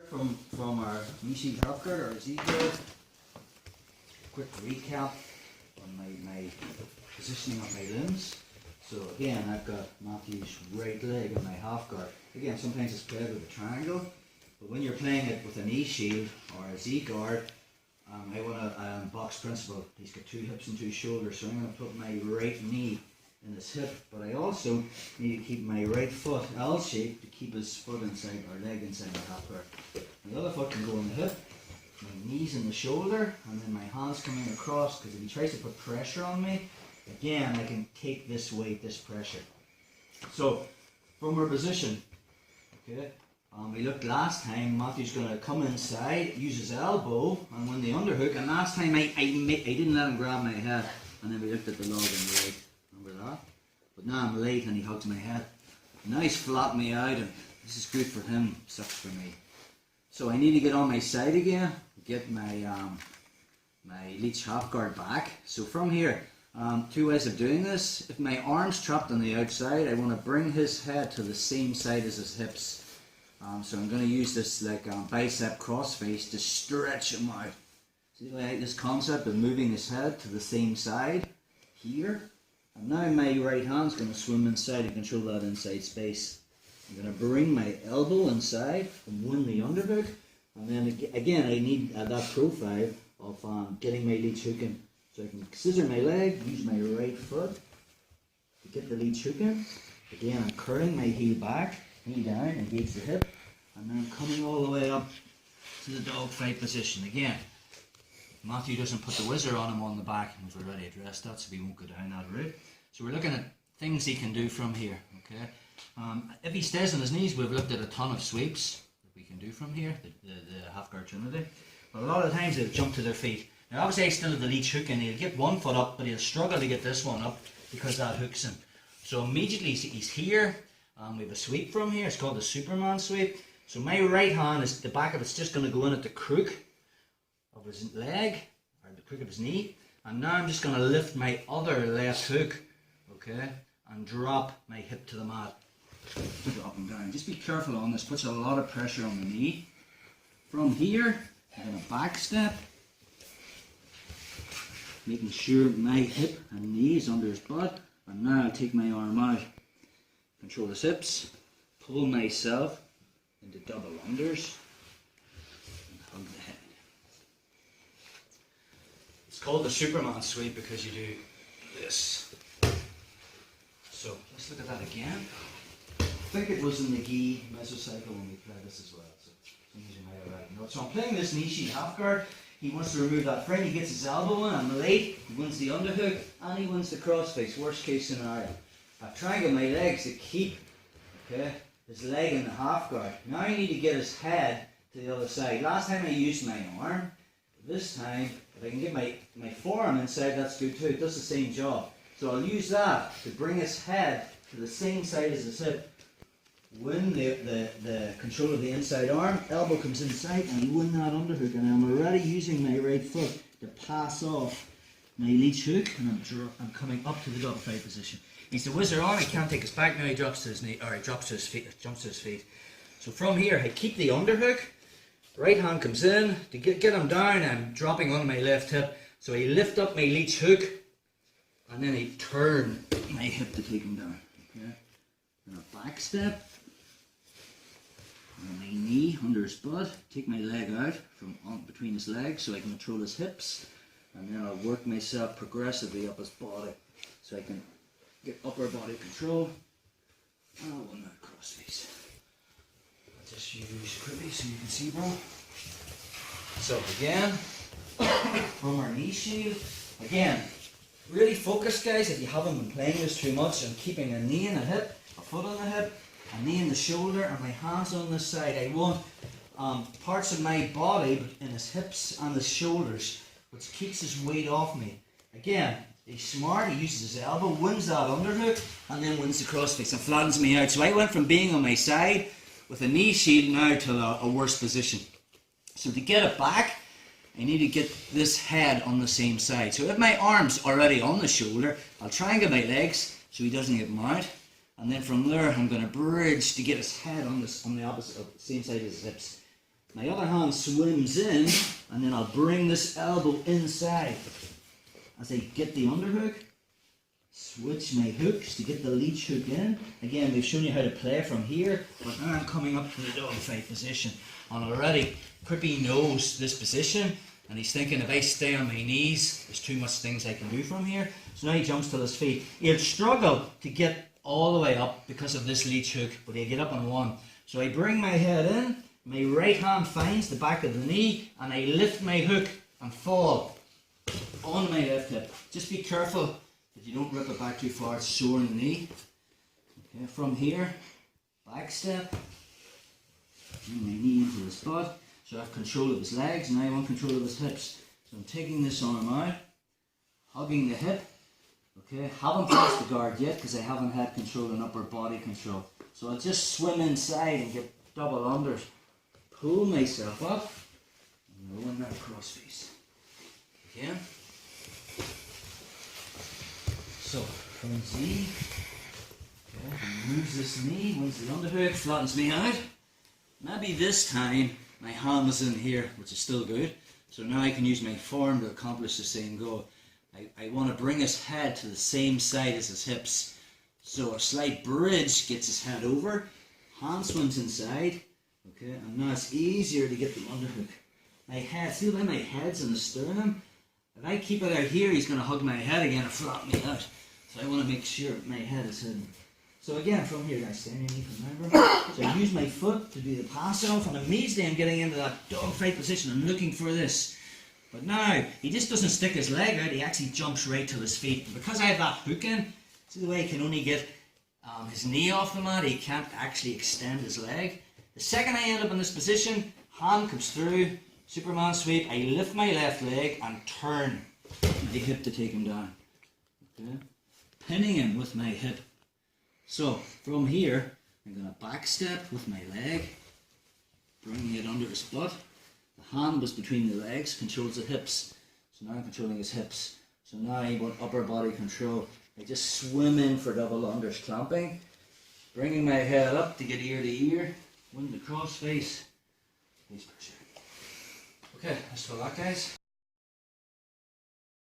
From our knee half guard or Z guard. Quick recap on my positioning of my limbs. So again, I've got Matthew's right leg in my half guard. Again, sometimes it's played with a triangle, but when you're playing it with a knee shield or a Z guard, I want a box principle. He's got 2 hips and 2 shoulders, so I'm going to put my right knee in his hip, but I also need to keep my right foot L-shaped to keep his foot inside, or leg inside my half guard. The other foot can go in the hip, my knees in the shoulder, and then my hands coming across, because if he tries to put pressure on me, again, I can take this weight, this pressure. So, from our position, okay, we looked last time, Matthew's going to come inside, use his elbow, and win the underhook, and last time I didn't let him grab my head, and then we looked at the log and the leg. Remember that? But now I'm late and he hugs my head. Now he's flattened me out, and this is good for him, sucks for me. So I need to get on my side again, get my my Leite half guard back. So from here, 2 ways of doing this. If my arm's trapped on the outside, I want to bring his head to the same side as his hips. So I'm going to use this like bicep crossface to stretch him out. See, like this concept of moving his head to the same side here. And now my right hand's going to swim inside and control that inside space. I'm going to bring my elbow inside and win the underhook. And then again, I need that profile of getting my Leite hook in. So I can scissor my leg, use my right foot to get the Leite hook in. Again, I'm curling my heel back, knee down, engage the hip. And then I'm coming all the way up to the dog fight position. Again, Matthew doesn't put the whizzer on him on the back, and we've already addressed that, so we won't go down that route. So we're looking at things he can do from here, okay? If he stays on his knees, we've looked at a ton of sweeps that we can do from here, the half guard trinity. But a lot of times they'll jump to their feet. Now obviously I still have the Leite hook, and he'll get one foot up, but he'll struggle to get this one up because that hooks him. So immediately he's here, we have a sweep from here, it's called the Superman sweep. So my right hand, is the back of it's just going to go in at the crook of his leg, or the crook of his knee, and now I'm just going to lift my other left hook, okay, and drop my hip to the mat. Drop him down. Just be careful on this, puts a lot of pressure on the knee. From here, I'm going to back step, making sure my hip and knee is under his butt, and now I'll take my arm out, control his hips, pull myself into double unders, and hug the head. It's called the Superman sweep because you do this. So let's look at that again. I think it was in the gi mesocycle when we played this as well. So you might have already know. So I'm playing this knee sheet half guard. He wants to remove that frame. He gets his elbow in. I'm late. He wins the underhook and he wins the crossface. Worst case scenario. I've triangled my legs to keep his leg in the half guard. Now I need to get his head to the other side. Last time I used my arm. This time, if I can get my forearm inside, that's good too. It does the same job. So I'll use that to bring his head to the same side as his hip. Win the control of the inside arm. Elbow comes inside and win that underhook. And I'm already using my right foot to pass off my Leite hook. And I'm coming up to the dog fight position. He's the whizzer on. He can't take his back now. He drops to his knee, or he drops to his feet. Jumps to his feet. So from here, I keep the underhook. Right hand comes in to get him down. I'm dropping on my left hip. So I lift up my Leite hook, and then I turn my hip to take him down. Okay. And a back step. And my knee under his butt. Take my leg out from between his legs so I can control his hips. And then I'll work myself progressively up his body so I can get upper body control. And I'll win that crossface. Just use quickly so you can see, bro. So again, from our knee shield, again, really focus, guys, if you haven't been playing this too much, on keeping a knee in the hip, a foot on the hip, a knee in the shoulder, and my hands on this side. I want parts of my body in his hips and his shoulders, which keeps his weight off me. Again, he's smart, he uses his elbow, wins that underhook, and then wins the crossface and flattens me out. So I went from being on my side with a knee shield now to a worse position. So to get it back, I need to get this head on the same side. So if my arm's already on the shoulder, I'll triangle my legs so he doesn't get them out. And then from there, I'm going to bridge to get his head on the opposite, same side as his hips. My other hand swims in, and then I'll bring this elbow inside. As I get the underhook, switch my hooks to get the leech hook in. Again, we've shown you how to play from here, but now I'm coming up to the dogfight position. And already, Crippy knows this position, and he's thinking if I stay on my knees, there's too much things I can do from here. So now he jumps to his feet. He'll struggle to get all the way up because of this leech hook, but he'll get up on one. So I bring my head in, my right hand finds the back of the knee, and I lift my hook and fall on my left hip. Just be careful that you don't rip it back too far, it's sore in the knee. Okay, from here, back step, bring my knee into the spot. So I have control of his legs, and I want control of his hips. So I'm taking this arm out, hugging the hip. Okay, haven't passed the guard yet because I haven't had control and upper body control. So I'll just swim inside and get double unders. Pull myself up and roll in that cross face. Again. So from Z, okay, moves this knee, wins the underhook, flattens me out. Maybe this time my hand is in here, which is still good. So now I can use my form to accomplish the same goal. I want to bring his head to the same side as his hips. So a slight bridge gets his head over, hand swims inside, okay, and now it's easier to get the underhook. My head, see the way my head's in the sternum? If I keep it out here, he's going to hug my head again and flatten me out. So I want to make sure my head is hidden. So again, from here, guys, stand your knee, remember? So I use my foot to do the pass off, and immediately I'm getting into that dogfight position. I'm looking for this. But now, he just doesn't stick his leg out, he actually jumps right to his feet. And because I have that hook in, see the way he can only get his knee off the mat, he can't actually extend his leg. The second I end up in this position, hand comes through, Superman sweep, I lift my left leg and turn my hip to take him down. Okay? Pinning him with my hip. So, from here, I'm going to back step with my leg, bringing it under his butt. The hand was between the legs, controls the hips. So now I'm controlling his hips. So now I want upper body control. I just swim in for double unders clamping, bringing my head up to get ear to ear, win the cross face pressure. Okay, that's for that, guys.